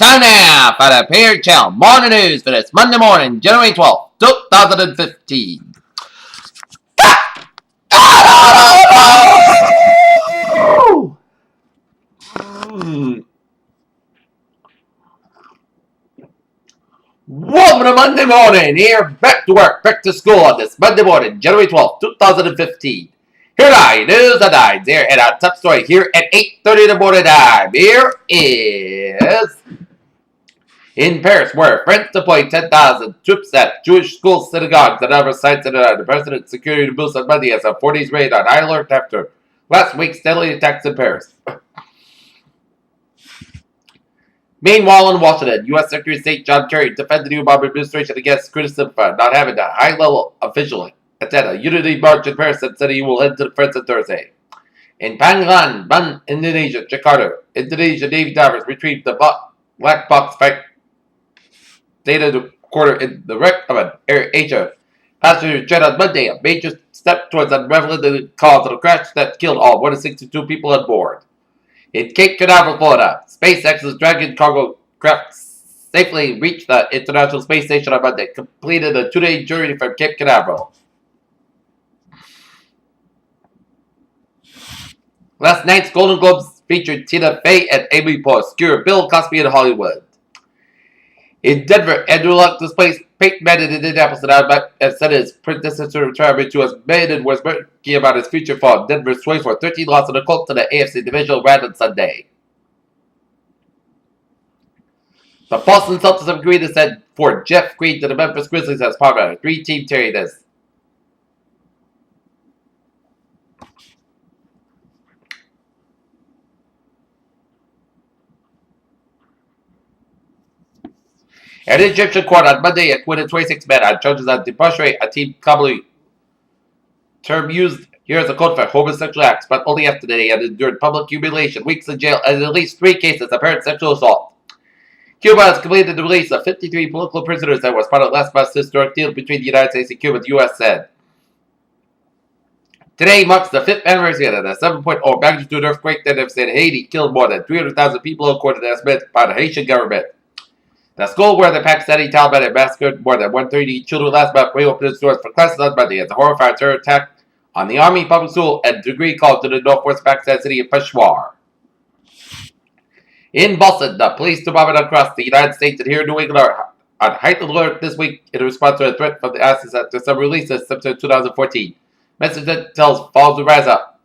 Time now for the Pair Channel morning news for this Monday morning, January 12th, 2015. Welcome to Monday morning, here back to work, back to school on this Monday morning, January 12th, 2015. Here are news headlines here and our top story here at 8:30 in the morning time. Here is in Paris, where France deployed 10,000 troops at Jewish schools, synagogues, and other sites in the president's security boost on Monday as a 40s raid on high alert after last week's deadly attacks in Paris. Meanwhile, in Washington, U.S. Secretary of State John Kerry defended the Obama administration against criticism for not having a high-level official attend a unity march in Paris and said he will head to France on Thursday. In Pangasinan, Indonesia, Jakarta, Indonesian Navy divers retrieved the black box flight data quarter in the wreck of an Air Asia passenger jet on Monday, a major step towards unraveling the cause of the crash that killed all 162 people on board. In Cape Canaveral, Florida, SpaceX's Dragon cargo craft safely reached the International Space Station on Monday, completed a 2-day journey from Cape Canaveral. Last night's Golden Globes featured Tina Fey and Amy Poehler skewer Bill Cosby in Hollywood. In Denver, Andrew Luck displaced Peyton Manning in Indianapolis and said his predecessor retirement to his man and was murky about his future for Denver's 24-13 loss in the Colts to the AFC divisional round on Sunday. The Boston Celtics have agreed to send for Jeff Green to the Memphis Grizzlies as part of a 3-team trade. An Egyptian court on Monday acquitted 26 men on charges of debauchery, a team commonly term used here as a code for homosexual acts, but only after they had endured public humiliation, weeks in jail, and in at least 3 cases of apparent sexual assault. Cuba has completed the release of 53 political prisoners that was part of last month's historic deal between the United States and Cuba, the U.S. said. Today marks the 5th anniversary of the 7.0 magnitude earthquake that has in Haiti killed more than 300,000 people according to estimates by the Haitian government. The school where the Pakistani Taliban had massacred more than 130 children last month reopened its doors for classes on Monday as a horrifying terror attack on the Army public school at degree called to the northwest Pakistan city of Peshawar. In Boston, the police department across the United States and here in New England are on heightened alert this week in response to a threat from the ISIS after some releases September 2014. Message that tells falls to rise up.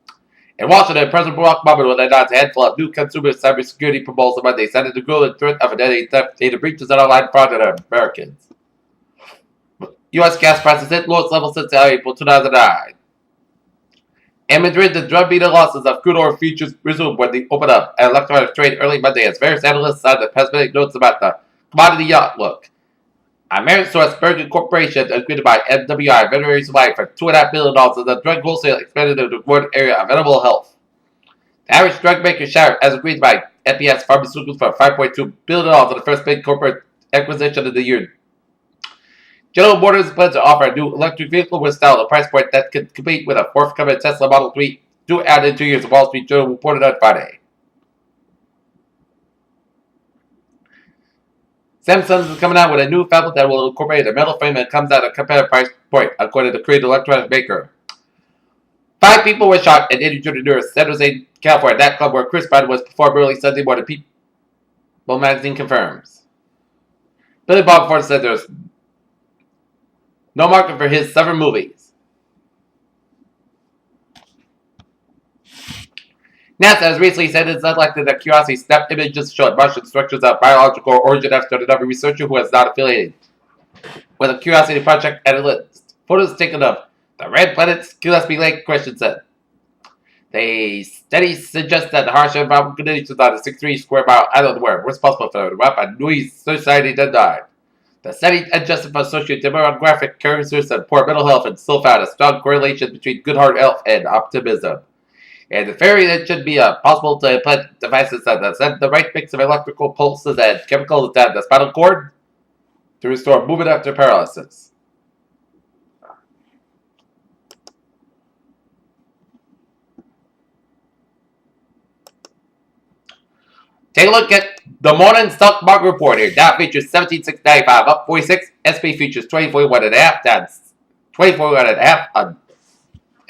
In Washington, President Barack Obama will announce a handful of new consumer cybersecurity proposals on Monday, citing the growing threat of identity theft, data breaches, and online fraud on Americans. U.S. gas prices hit lowest level since April 2009. In Madrid, the drumbeating losses of crude oil futures resumed when they opened up and electronic trade early Monday as various analysts cited pessimistic notes about the commodity outlook. Amerisource Virgin Corporation agreed by MWI Veterinary Supply for $2.5 billion as the drug wholesale expanded into the important area of animal health. The Irish drug maker Shire has agreed by FPS Pharmaceuticals for $5.2 billion in the first big corporate acquisition of the year. General Motors plans to offer a new electric vehicle with style at a price point that could compete with a forthcoming Tesla Model 3 due out in 2 years, the Wall Street Journal reported on Friday. Samsung is coming out with a new phablet that will incorporate a metal frame and comes at a competitive price point, according to the Korean electronics maker. 5 people were shot and injured in San Jose, California, that club where Chris Brown was performed early Sunday morning, People magazine confirms. Billy Bob Ford said there's no market for his 7 movies. NASA has recently said it's unlikely that Curiosity snap images showed Martian structures of biological origin after another researcher who is not affiliated with the Curiosity Project analyst. Photos taken of the red planet's Gillespie Lake, question said. The study suggests that the harsh environmental conditions on the 63 square mile island were responsible for the rapid noise society that died. The study adjusted for socio-demographic characteristics and poor mental health and still found a strong correlation between good heart health and optimism. And the theory that it should be possible to implant devices that send the right mix of electrical pulses and chemicals down the spinal cord to restore movement after paralysis. Take a look at the morning stock market report here. Dow futures 17,695 up 46. SP futures 24.1 and a half. That's 24.1 and a half.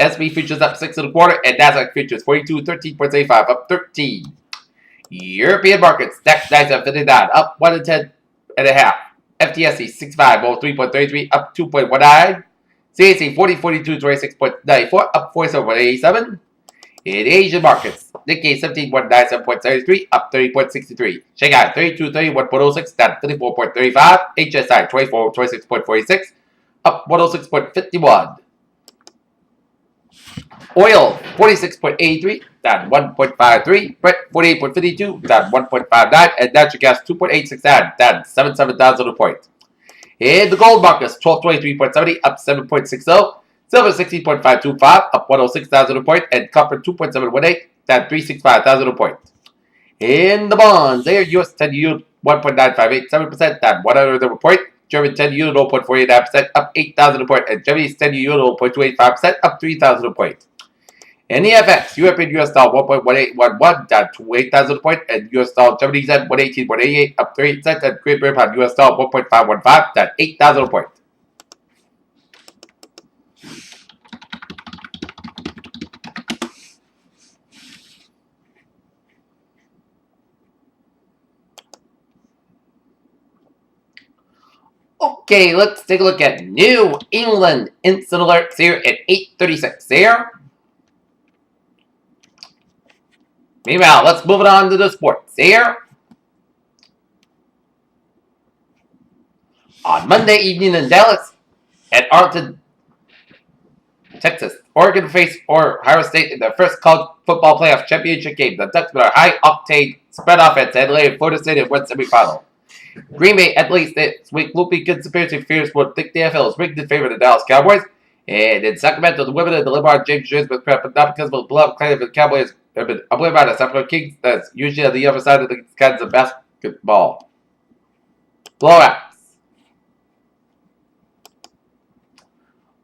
SP futures up 6 and a quarter, and Nasdaq futures 42.13.85 up 13. European markets, DAX 959 up 1 and 10 and a half. FTSE 6503.33 up 2.19. CAC 4042.26.94 up 47.87. In Asian markets, Nikkei 17,197.73 up 30.63. Shanghai 3231.06 down 34.35. HSI 2426.46 up 106.51. Oil 46.83 down 1.53. Brent 48.52 down 1.59. And natural gas 2.869 down 77,000 a point. In the gold markets, 1223.70 up 7.60. Silver 16.525 up 106,000 a point. And copper 2.718 down 365,000 a point. In the bonds, there US 10 yield 1.9587% down 100 a point. German 10 yield 0.49% up 8,000 a point. And Germany's 10 yield 0.285% up 3,000 a point. In the FX, European US dollar 1.1811 down to 8,000 a point, and US dollar Japanese yen 118.88 up 38 cents, and Great Britain pound US dollar 1.515 down 8,000 a point. Okay, let's take a look at New England instant alerts here at 8:36 there. Meanwhile, let's move it on to the sports here. On Monday evening in Dallas, at Arlington, Texas, Oregon faced Ohio State in their first college football playoff championship game. The Ducks with a high-octane spread offense and laid Florida State in one semifinal. Green Bay at least this week loopy conspiracy fears would think the NFL is rigged in favor of the Dallas Cowboys. And in Sacramento, the women of the LeBron James jerseys were prepped, but not because of the beloved claim of the Cowboys have been uplifted by the Sacramento Kings. That's usually on the other side of the kinds of basketball. Blowouts.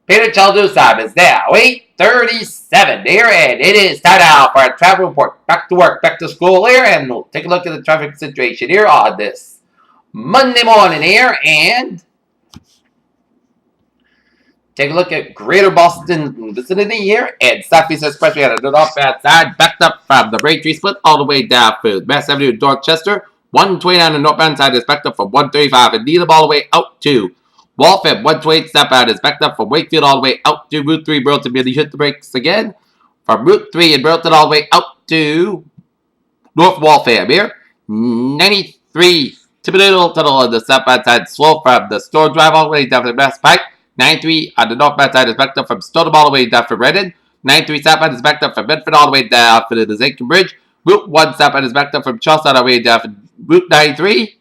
Peter Chaldus time is now 8:37 there, and it is time now for a travel report. Back to work, back to school here, and we'll take a look at the traffic situation here on this Monday morning here, and take a look at Greater Boston vicinity here, and Southeast Expressway on the northbound side, backed up from the Braintree split all the way down to Mass Avenue, Dorchester. 129 on the northbound side is backed up from 135, and Needham all the way out to Waltham. 128 southbound is backed up from Wakefield all the way out to Route 3 Burlington. Really hit the brakes again. From Route 3 in Burlington all the way out to North Waltham here. 93 Thibodeau Tunnel on the southbound side, slow from the Store Drive all the way down to Mass Pike. 93 on the northbound side is backed up from Stoneham all the way down to Redden. 93 southbound is backed up from Bedford all the way down to the Zachem Bridge. Route 1 southbound is backed up from Charlestown all the way down to Route 93.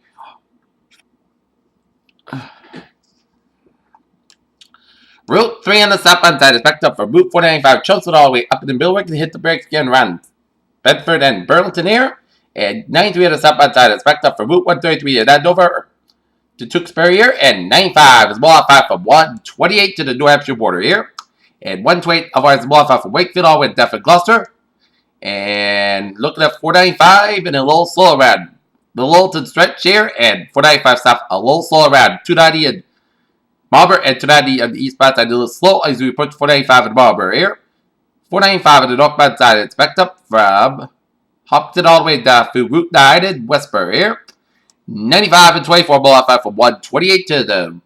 Route 3 on the southbound side is backed up from Route 495 Charleston all the way up in Billwick and hit the brakes again around Bedford and Burlington here. And 93 on the southbound side is backed up from Route 133 in Andover to Tewksbury here. And 95 is modified from 128 to the New Hampshire border here. And 128 otherwise modified from Wakefield all the way to Deptford, Gloucester. And looking at 495 and a little slow around the Littleton stretch here. And 495 south a little slow around 290 and Marlborough and 290 on the eastbound side, a little slow as we approach 495 in Marlborough here. 495 on the northbound side, it's backed up from Hopkins all the way down through Route 9 in Westbury here. 95 and 24 modified from 128 to the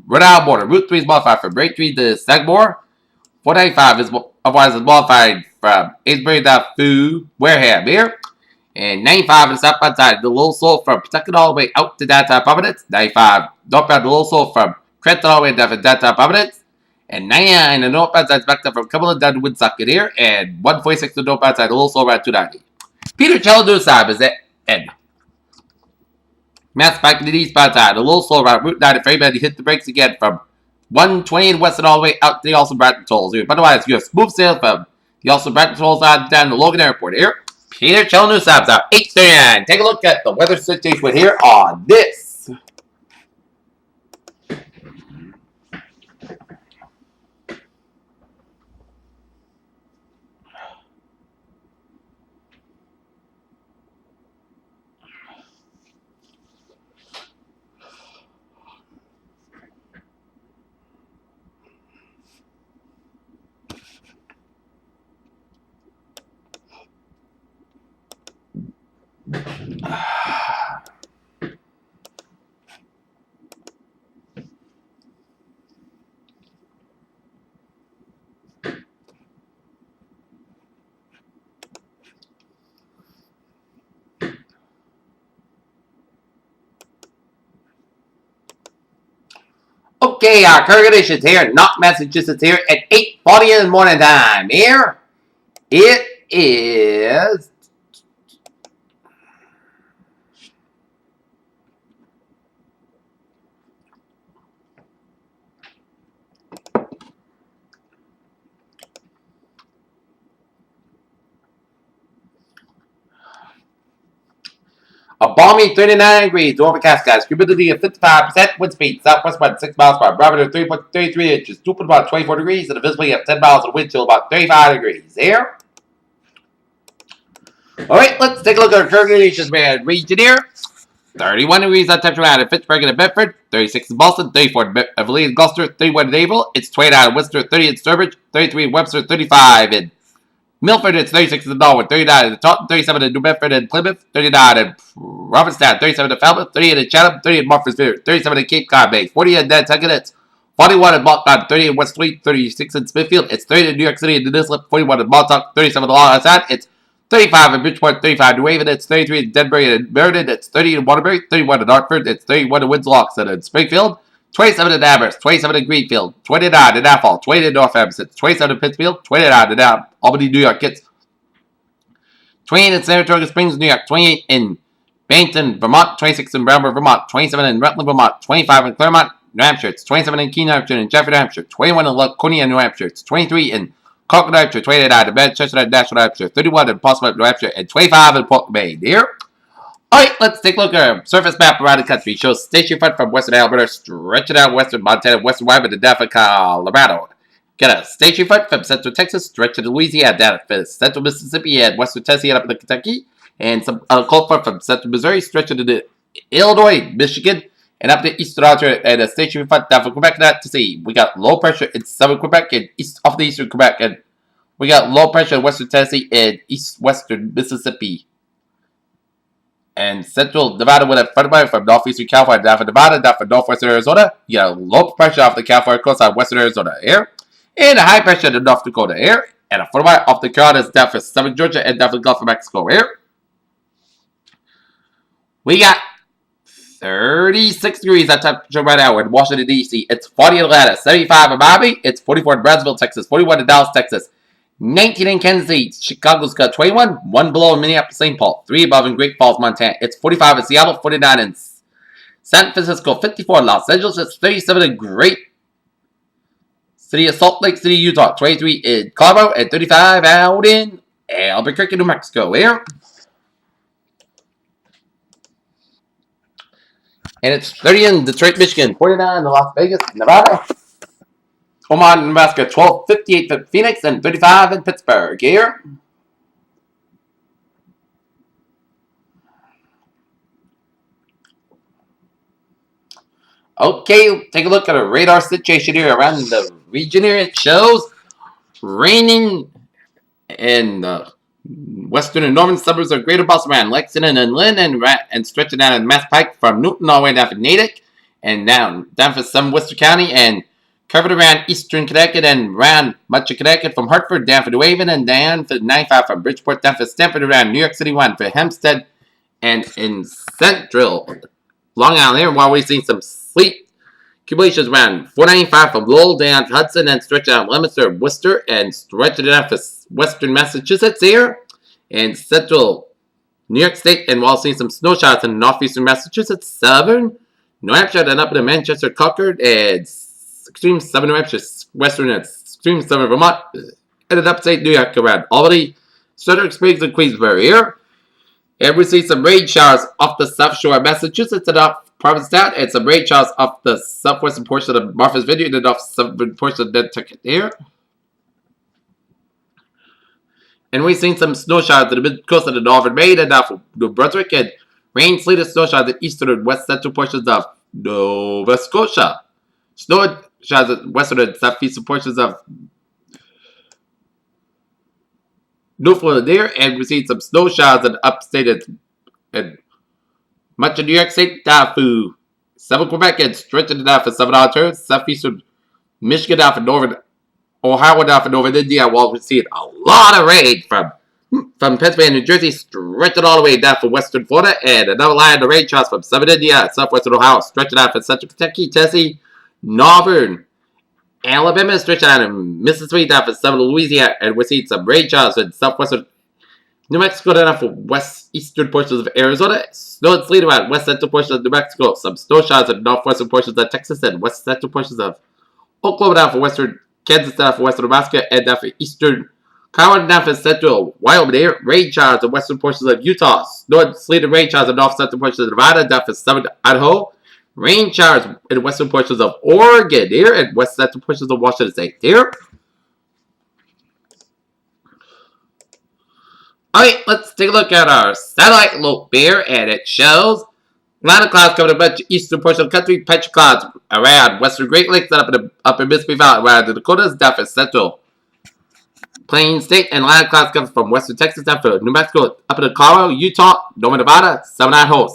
Rhode Island border. Route 3 is modified from Braintree to Sagamore. 495 is otherwise is modified from Amesbury down through Wareham here. And 95 on the southbound side, the little slow from Pawtucket all the way out to downtown Providence. 95 northbound, the little slow from Trenton all the way down to downtown Providence. And 99 the northbound side is backed up from Cumberland down to Woonsocket here. And 146 the northbound side, a little slow around 290. Peter Chaldus time is at end. Mass Pike to the eastbound side, a little slow around Route 9 and Fairbairn. He hit the brakes again from 120 and Western all the way out to the Austin Bratton tolls here. Otherwise, you have smooth sail from the Austin Bratton tolls on down to Logan Airport here. Peter Chaldus time is out 8:39. Take a look at the weather situation here on this Okay, our current conditions here, not Massachusetts here at 8:40 in the morning time. Here it is. A balmy 39 degrees, overcast skies, humidity of 55%, wind speed southwest about 6 miles per hour, barometer 3.33 inches, dew point about 24 degrees, and a visibility of 10 miles, and wind chill about 35 degrees. Here. Alright, let's take a look at our current conditions, man. Region here. 31 degrees on temperature out in Pittsburgh and Bedford, 36 in Boston, 34 in Beverly and Gloucester, 31 in Naval, it's 29 in Worcester, 30 in Sturbridge, 33 in Webster, 35 in Milford, it's 36 in Norwood, 39 in Taunton, 37 in New Bedford and Plymouth, 39 in Robinstown, 37 in Falmouth, 38 in Chatham, 30 in Martha's Vineyard, 37 in Cape Cod Bay, 40 in Nantucket, it's 41 in Moncton, 30 in Westlake, 36 in Smithfield, it's 30 in New York City and Islip, 41 in Montauk, 37 in Long Island, it's 35 in Bridgeport, 35 in New Haven, it's 33 in Denbury and Meriden, it's 30 in Waterbury, 31 in Hartford, it's 31 in Winslow, and in Springfield, 27 in Amherst, 27 in Greenfield, 29 in Athol, 20 in North Amherst, 27 in Pittsfield, 29 in Albany, New York, it's 28 in Saratoga Springs, New York, 28 in Bennington, Vermont, 26 in Bramber, Vermont, 27 in Rutland, Vermont, 25 in Claremont, New Hampshire, it's 27 in Keene, New Hampshire, and Jeffrey, New Hampshire, 21 in Laconia, New Hampshire, it's 23 in Concord, New Hampshire, 29 in Manchester, Nashville, New Hampshire, 31 in Portsmouth, New Hampshire, and 25 in Portland, Maine. Here. Alright, let's take a look at our surface map around the country. It shows station front from western Alberta, stretching out western Montana, western Wyoming, to down Colorado. Got a station front from central Texas, stretching to Louisiana, down to central Mississippi, and western Tennessee, and up into Kentucky. And some cold front from central Missouri, stretching to Illinois, Michigan, and up to eastern Ontario, and a station front down from Quebec, not to see. We got low pressure in southern Quebec and east off the eastern Quebec, and we got low pressure in western Tennessee and east-western Mississippi. And central Nevada with a front of from northeastern California down from Nevada, down from northwestern Arizona. You got a low pressure off the California coast on western Arizona air. And a high pressure in North Dakota air. And a front of off the Carolinas down from southern Georgia and down from the Gulf of Mexico air. We got 36 degrees on temperature right now in Washington, D.C. It's 40 in Atlanta, 75 in Miami. It's 44 in Brownsville, Texas, 41 in Dallas, Texas. 19 in Kansas City. Chicago's got 21. 1 below in Minneapolis, St. Paul. 3 above in Great Falls, Montana. It's 45 in Seattle. 49 in San Francisco. 54 in Los Angeles. It's 37 in Great City of Salt Lake City, Utah. 23 in Colorado. And 35 out in Albuquerque, New Mexico. Here. And it's 30 in Detroit, Michigan. 49 in Las Vegas, Nevada. Omaha, Nebraska, 12:58 in Phoenix, and 35 in Pittsburgh. Here. Okay, take a look at a radar situation here around the region here. It shows raining in the western and northern suburbs of Greater Boston around Lexington and Lynn, and stretching down in Mass Pike from Newton all the way down to Natick, and down for some Worcester County, and covered around eastern Connecticut and around much of Connecticut from Hartford down for New Haven and down for 95 from Bridgeport down for Stamford around New York City 1 for Hempstead and in central Long Island there, while we've seen some sleet accumulations around 495 from Lowell down to Hudson and stretching out Leominster, Worcester, and stretching it out for western Massachusetts here and central New York State, and while seeing some snow showers in northeastern Massachusetts, southern New Hampshire, and up into Manchester, Concord, and extreme southern New Hampshire, western and extreme southern Vermont, and in upstate New York around Albany, Southern Springs, and Queensbury here. And we see some rain showers off the south shore of Massachusetts and off Provincetown, and some rain showers off the southwestern portion of Martha's Vineyard and off southern portion of Nantucket here. And we've seen some snow showers in the mid coast of the northern Maine and off New Brunswick, and rain, sleet, and snow showers in eastern and west central portions of Nova Scotia. Snow showers in western and southeastern portions of Newfoundland there, and we've seen some snow showers in upstate and much of New York State, for 7 Quebec, and stretching it out for 7 Ontario, southeastern Michigan, down for northern Ohio, down for northern India. While we're seeing a lot of rain from Pennsylvania, New Jersey, stretching all the way down for western Florida, and another line of rain showers from southern India, southwestern Ohio, stretching out for central Kentucky, Tennessee, northern Alabama, stretching out in Mississippi, down for southern Louisiana, and we're seeing some rain showers in southwestern New Mexico, down for west-eastern portions of Arizona, snow and sleet around west-central portions of New Mexico, some snow showers in northwestern portions of Texas, and west-central portions of Oklahoma, down for western Kansas, down for western Nebraska, and down for eastern Colorado, down for central Wyoming, rain showers in western portions of Utah, snow and sleet and rain showers in north-central portions of Nevada, down for southern Idaho, rain showers in western portions of Oregon, here, and west-central portions of Washington State, here. Alright, let's take a look at our satellite look here, and it shows line of clouds coming up in the eastern portion of the country, patchy clouds around western Great Lakes, and up in the upper Mississippi Valley, around the Dakotas, down for central Plains State, and line of clouds coming from western Texas, down for New Mexico, up in the Colorado, Utah, northern Nevada, southern Idaho,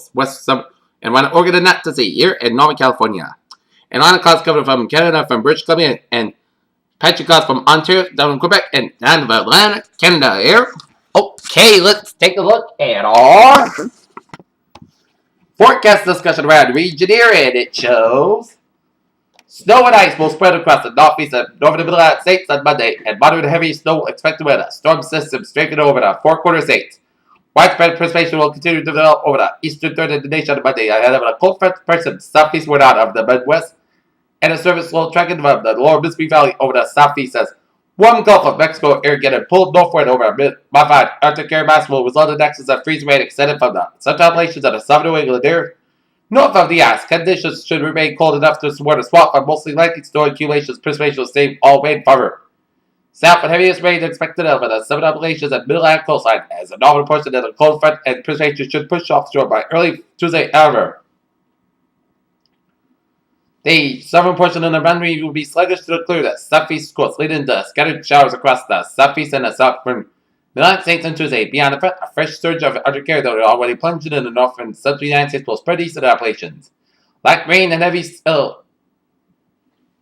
and around Oregon and not to see here, and northern California. And line of clouds coming from Canada, from British Columbia, and patchy clouds from Ontario, down in Quebec, and down to Atlantic, Canada here. Okay, let's take a look at our forecast discussion around the region here, and it shows snow and ice will spread across the northeast and northern United States on Monday, and moderate heavy snow expected with a storm system strengthening over the four-quarter states. Widespread precipitation will continue to develop over the eastern third of the nation on Monday, ahead of a cold front person southeastward out of the Midwest, and a surface will tracking from the lower Mississippi Valley over the southeast as warm Gulf of Mexico air getting pulled northward over a modified Arctic air mass will result in excess of freezing rain extended from the Central Appalachians and the southern New England area. North of the ice, conditions should remain cold enough to support a swamp, but mostly likely snow accumulations, precipitation will stay all rain cover. South and heaviest rain expected over the southern Appalachians and Mid-Atlantic coastline, as the northern portion of the cold front and precipitation should push offshore by early Tuesday, however. The southern portion of the boundary will be sluggish to the clear the southeast coast, leading to scattered showers across the southeast and the southern United States on Tuesday. Beyond the front, a fresh surge of Arctic air that already plunged in the north and central United States will spread east of the Appalachians. Light rain and heavy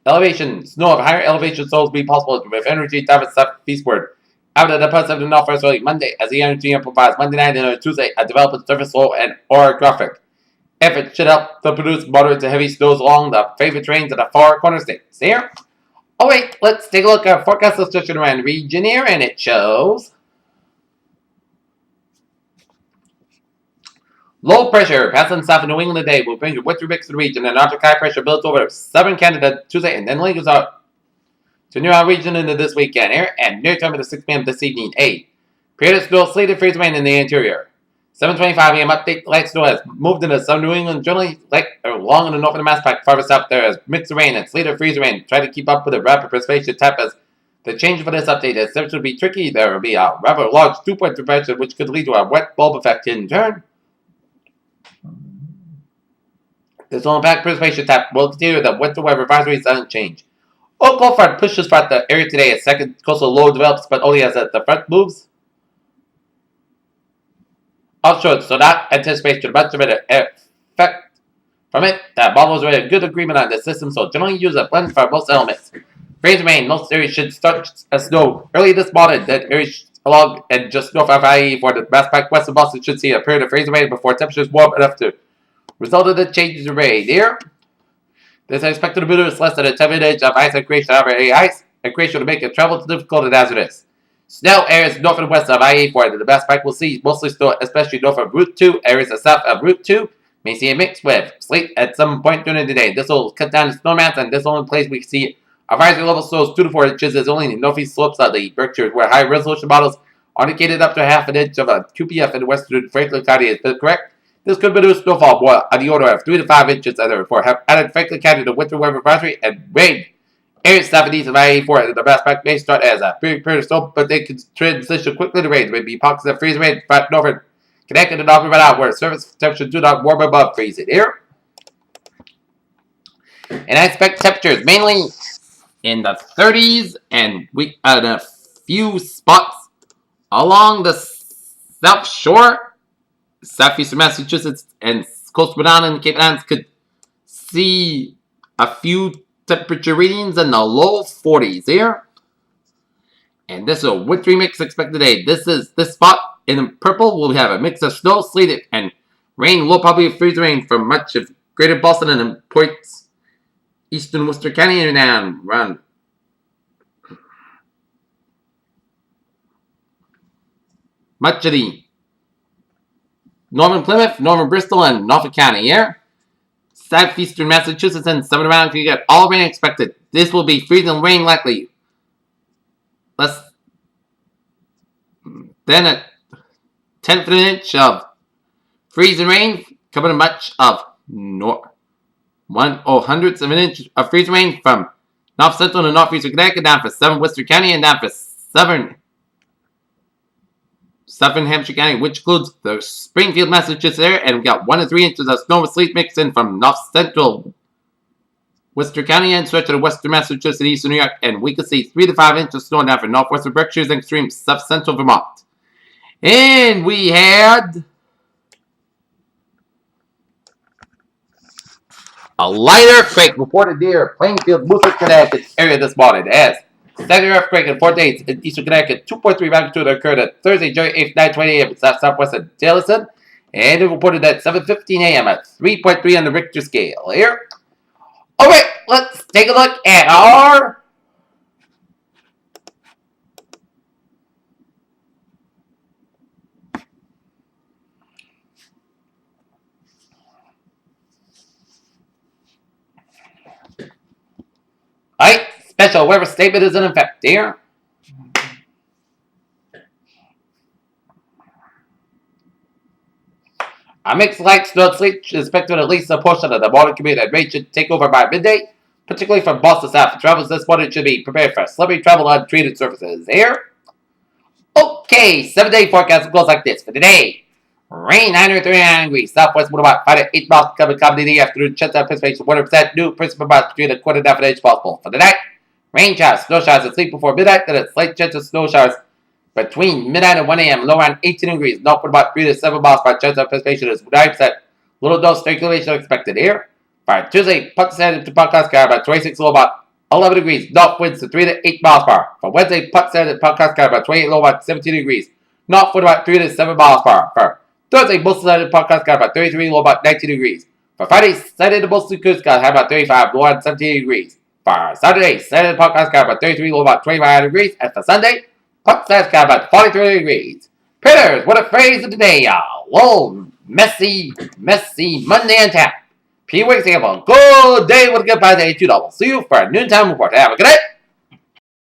elevation, snow of higher elevation zones will be possible with energy travel southeastward. Out of the parts of the northwest early Monday, as the energy amplifies Monday night and Tuesday, a developing surface low and orographic. If it should help to produce moderate to heavy snows along the favorite terrains of the far corner states. Here. Oh wait, let's take a look at our forecast discussion around the region here, and it shows low pressure passing south of New England today will bring a winter mix to the region, and Arctic high pressure builds over southern Canada Tuesday and then lingers out to near our region into this weekend here, and near time at 6 p.m. this evening. 8. Period of snow, sleet, and freeze rain in the interior. 7:25 a.m. update. Light snow has moved into southern New England, generally along in the north of the Mass Pike. Farther south there is mixed rain and sleet or freeze rain. Try to keep up with the rapid precipitation type as the change for this update is temperature will be tricky. There will be a rather large dew-point differential, which could lead to a wet bulb effect in turn. This will impact precipitation type will continue. The winter weather advisory doesn't change. Cold front pushes throughout the area today as second coastal low develops, but only as the front moves offshore, so not anticipation much of an effect from it. That models with a good agreement on the system, so generally use a blend for most elements. Freeze rain, most areas should start as snow early this morning, then areas along and just north of IE for the Mass Pike west of Boston should see a period of freeze rain before temperatures warm enough to result in the changes in rain. Here, this is expected to produce less than a 10 inch of ice accretion. However, ice accretion will make it travel difficult and hazardous. Snow areas north and west of I-84 the Mass Pike will see mostly snow, especially north of Route 2. Areas south of Route 2 may see a mix with sleet at some point during the day. This will cut down the snow amounts, and this only place we see a rising level snows 2 to 4 inches is only in the northeast slopes of the Berkshires, where high resolution models are indicated up to half an inch of a QPF in western Franklin County is correct. This could produce snowfall more on the order of 3 to 5 inches as a report. Have added Franklin County to winter weather advisory and rain. Areas south and east of I-84 and the Mass Pike may start as a period of snow, but they can transition quickly to rain. There may be pockets of freezing rain, but northern Connecticut and northern Rhode Island, where surface temperatures do not warm above freezing. Here. And I expect temperatures mainly in the 30s and a few spots along the south shore Southeastern Massachusetts and coastal Rhode Island and Cape Ann could see a few temperature readings in the low 40s here. And this is a wintry mix expected today. This spot in purple will have a mix of snow, sleet, and rain. Will probably freeze rain for much of greater Boston and in points eastern Worcester County and around much of the Northern Plymouth, Northern Bristol, and Norfolk County here. Southeastern Massachusetts and southern around you get all rain expected. This will be freezing rain likely. Then a tenth of an inch of freezing rain covering much of hundredths of an inch of freezing rain from north central to northeastern Connecticut down for southern Worcester County and down for southern Hampshire County, which includes the Springfield, Massachusetts area, and we got 1 to 3 inches of snow with sleet mixed in from north central Worcester County and stretch to western Massachusetts and eastern New York, and we could see 3 to 5 inches of snow down for northwestern Berkshires and extreme south central Vermont. And we had a light earthquake reported near Plainfield, Moosehead, Connecticut area this morning. As second earthquake in 4 days in eastern Connecticut, 2.3 magnitude occurred at Thursday, January 8th, 9:20 a.m. in southwest of Dillison, and it reported at 7:15 a.m. at 3.3 on the Richter scale. Here, all right, let's take a look at our special weather statement is in effect here. A mixed light snow sleet is expected at least a portion of the morning commute and rain should take over by midday, particularly from Boston south. For travels this morning should be prepared for slippery travel on treated surfaces here. Okay, 7-day forecast goes like this for today. Rain 939 degrees, southwest wind about 5 to 8 miles coming in the afternoon. Chance of precipitation 100%. New principal about between a quarter and half an inch possible. For the night, rain showers, snow showers at sleep before midnight, then a slight chance of snow showers between midnight and 1 a.m. Low around 18 degrees. North wind about 3 to 7 miles per chance of precipitation is 9%. Little dose circulation expected here. For Tuesday, Puck to Podcast sky about 26, low about 11 degrees. North winds to 3 to 8 miles per hour. For Wednesday, Puck to Podcast sky about 28, low about 17 degrees. North wind about 3 to 7 miles per hour. For Thursday, mostly sunny Podcast sky about 33, low about 19 degrees. For Friday, sunny to mostly clear sky high about 35, low about 17 degrees. For Saturday, sunny Podcast sky about 33, low about 25 degrees. And for Sunday, Podcast sky about 43 degrees. Pitters, what a phrase of the day, y'all. Whoa, messy Monday and tap. P. Wicks, have a good day with a good pie day. $2. See you for a noontime report. Have a good day.